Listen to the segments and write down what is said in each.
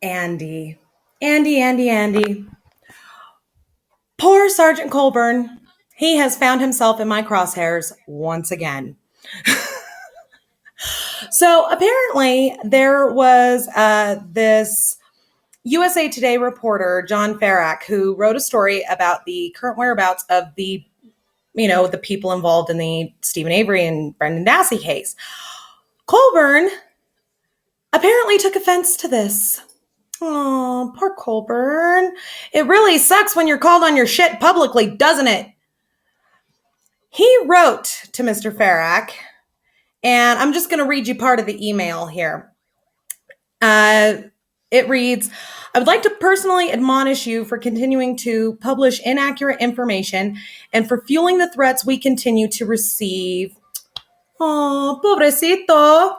Andy. Andy. Poor Sergeant Colborn. He has found himself in my crosshairs once again. So apparently there was this USA Today reporter, John Farrak, who wrote a story about the current whereabouts of the people involved in the Stephen Avery and Brendan Dassey case. Colborn apparently took offense to this. Oh, poor Colborn. It really sucks when you're called on your shit publicly, doesn't it? He wrote to Mr. Farrak, and I'm just going to read you part of the email here. It reads, I would like to personally admonish you for continuing to publish inaccurate information and for fueling the threats we continue to receive. Oh, pobrecito.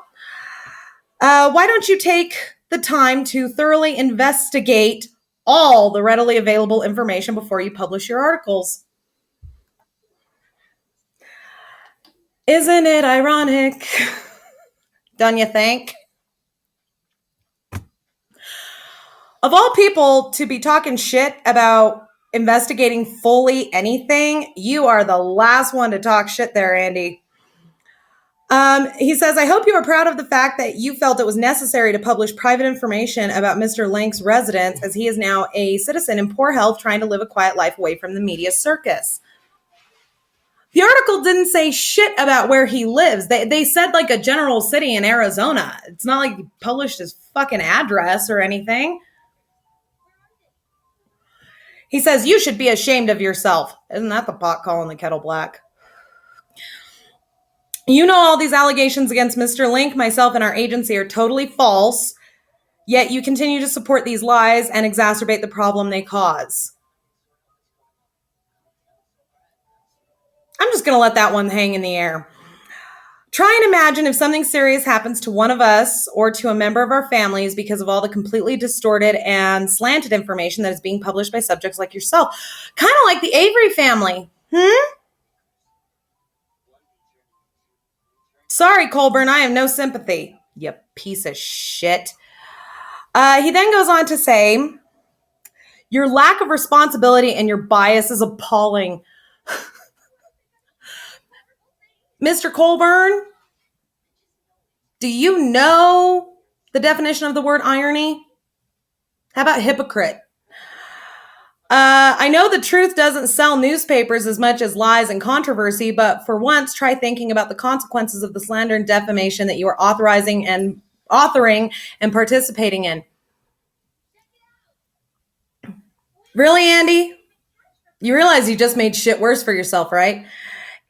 Why don't you take the time to thoroughly investigate all the readily available information before you publish your articles? Isn't it ironic? Don't you think? Of all people to be talking shit about investigating fully anything, you are the last one to talk shit there, Andy. He says, I hope you are proud of the fact that you felt it was necessary to publish private information about Mr. Lank's residence, as he is now a citizen in poor health trying to live a quiet life away from the media circus. The article didn't say shit about where he lives. They said like a general city in Arizona. It's not like he published his fucking address or anything. He says, you should be ashamed of yourself. Isn't that the pot calling the kettle black? You know all these allegations against Mr. Link, myself, and our agency are totally false, yet you continue to support these lies and exacerbate the problem they cause. I'm just going to let that one hang in the air. Try and imagine if something serious happens to one of us or to a member of our families because of all the completely distorted and slanted information that is being published by subjects like yourself. Kind of like the Avery family. Sorry, Colborn, I have no sympathy. You piece of shit. He then goes on to say, your lack of responsibility and your bias is appalling. Mr. Colborn, do you know the definition of the word irony? How about hypocrite? I know the truth doesn't sell newspapers as much as lies and controversy, but for once, try thinking about the consequences of the slander and defamation that you are authoring and participating in. Really, Andy? You realize you just made shit worse for yourself, right?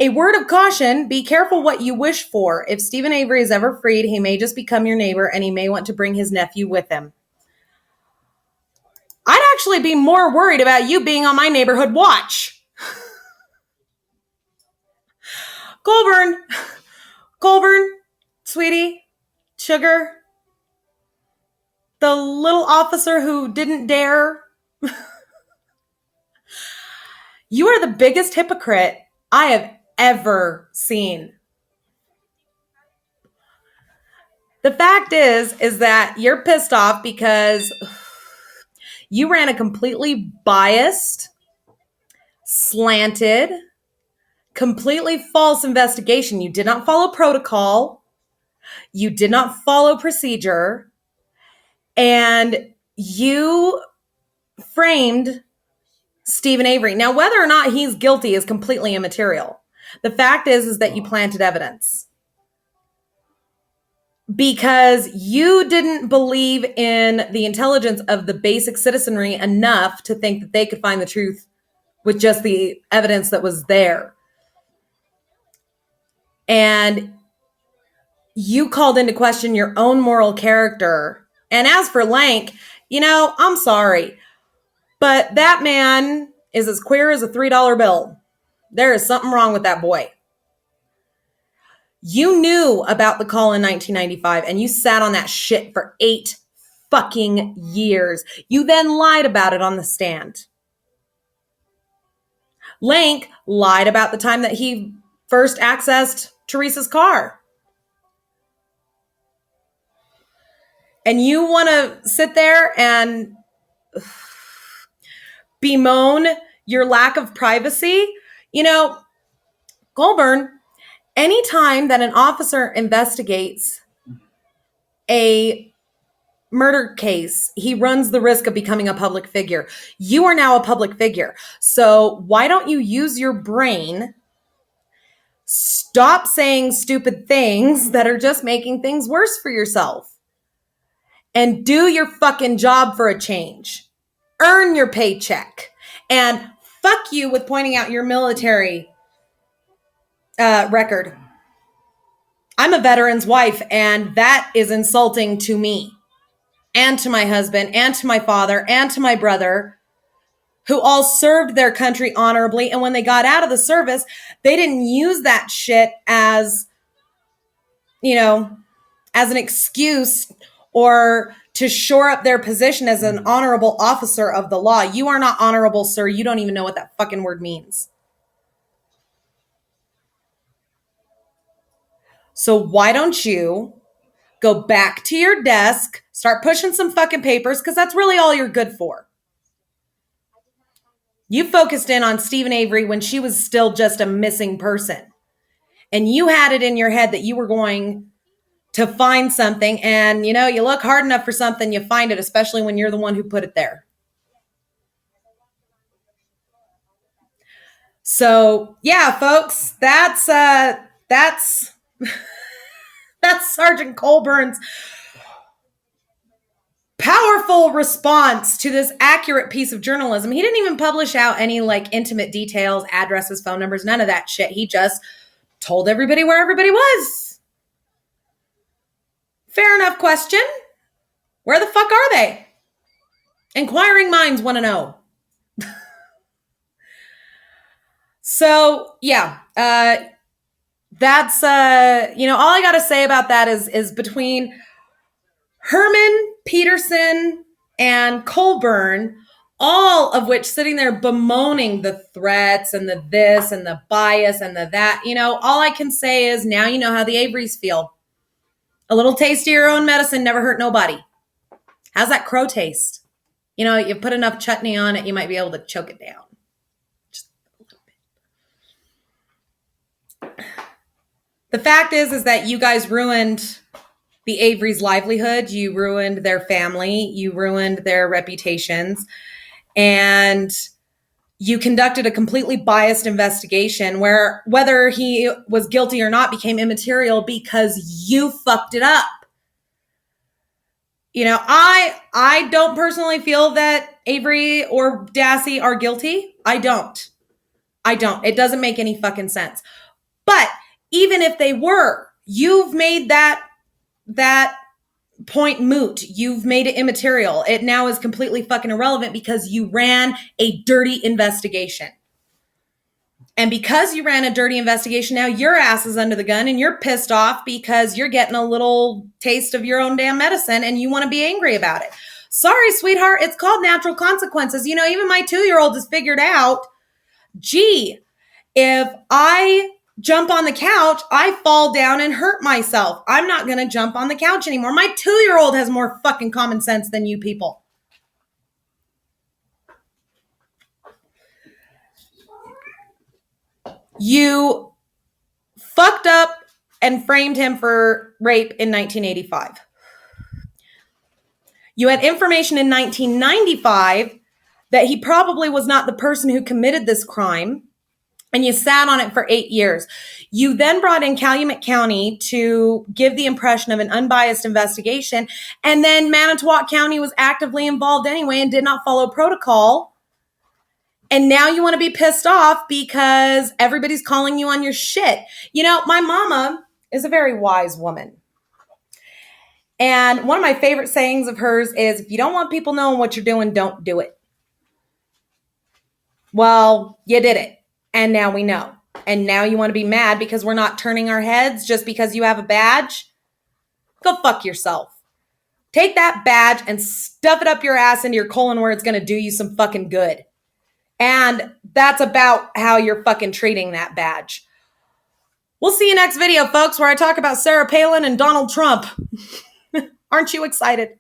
A word of caution, be careful what you wish for. If Stephen Avery is ever freed, he may just become your neighbor and he may want to bring his nephew with him. I'd actually be more worried about you being on my neighborhood watch. Colborn, sweetie, sugar, the little officer who didn't dare. You are the biggest hypocrite I have ever seen. The fact is that you're pissed off because you ran a completely biased, slanted, completely false investigation. You did not follow protocol. You did not follow procedure. And you framed Stephen Avery. Now, whether or not he's guilty is completely immaterial. The fact is that you planted evidence. Because you didn't believe in the intelligence of the basic citizenry enough to think that they could find the truth with just the evidence that was there. And you called into question your own moral character. And as for Lank, I'm sorry, but that man is as queer as a $3 bill. There is something wrong with that boy. You knew about the call in 1995 and you sat on that shit for 8 fucking years. You then lied about it on the stand. Lank lied about the time that he first accessed Teresa's car. and you want to sit there and bemoan your lack of privacy, Colborn, anytime that an officer investigates a murder case, he runs the risk of becoming a public figure. You are now a public figure. So why don't you use your brain? Stop saying stupid things that are just making things worse for yourself. And do your fucking job for a change. Earn your paycheck. And fuck you with pointing out your military record. I'm a veteran's wife, and that is insulting to me and to my husband and to my father and to my brother, who all served their country honorably. And when they got out of the service, they didn't use that shit as, as an excuse or to shore up their position as an honorable officer of the law. You are not honorable, sir. You don't even know what that fucking word means. So why don't you go back to your desk, start pushing some fucking papers, because that's really all you're good for. You focused in on Stephen Avery when she was still just a missing person. And you had it in your head that you were going to find something. And, you look hard enough for something, you find it, especially when you're the one who put it there. So, yeah, folks, that's Sergeant Colborn's powerful response to this accurate piece of journalism. He didn't even publish out any intimate details, addresses, phone numbers, none of that shit. He just told everybody where everybody was. Fair enough question. Where the fuck are they? Inquiring minds want to know. So, yeah, that's, all I got to say about that is between Herman, Peterson, and Colborn, all of which sitting there bemoaning the threats and the this and the bias and the that, all I can say is now you know how the Averys feel. A little taste of your own medicine never hurt nobody. How's that crow taste? You put enough chutney on it, you might be able to choke it down. Just a little bit. The fact is that you guys ruined the Averys' livelihood. You ruined their family. You ruined their reputations. And you conducted a completely biased investigation where whether he was guilty or not became immaterial because you fucked it up. I don't personally feel that Avery or Dassey are guilty. I don't. It doesn't make any fucking sense. But even if they were, you've made that point moot. You've made it immaterial. It now is completely fucking irrelevant because you ran a dirty investigation. And because you ran a dirty investigation, now your ass is under the gun and you're pissed off because you're getting a little taste of your own damn medicine and you want to be angry about it. Sorry, sweetheart. It's called natural consequences. Even my 2-year-old has figured out, gee, if I jump on the couch, I fall down and hurt myself. I'm not going to jump on the couch anymore. My 2-year-old has more fucking common sense than you people. You fucked up and framed him for rape in 1985. You had information in 1995 that he probably was not the person who committed this crime, and you sat on it for 8 years. You then brought in Calumet County to give the impression of an unbiased investigation, and then Manitowoc County was actively involved anyway and did not follow protocol. And now you want to be pissed off because everybody's calling you on your shit. My mama is a very wise woman. And one of my favorite sayings of hers is, if you don't want people knowing what you're doing, don't do it. Well, you did it. And now we know. And now you want to be mad because we're not turning our heads just because you have a badge? Go fuck yourself. Take that badge and stuff it up your ass into your colon where it's going to do you some fucking good. And that's about how you're fucking treating that badge. We'll see you next video, folks, where I talk about Sarah Palin and Donald Trump. Aren't you excited?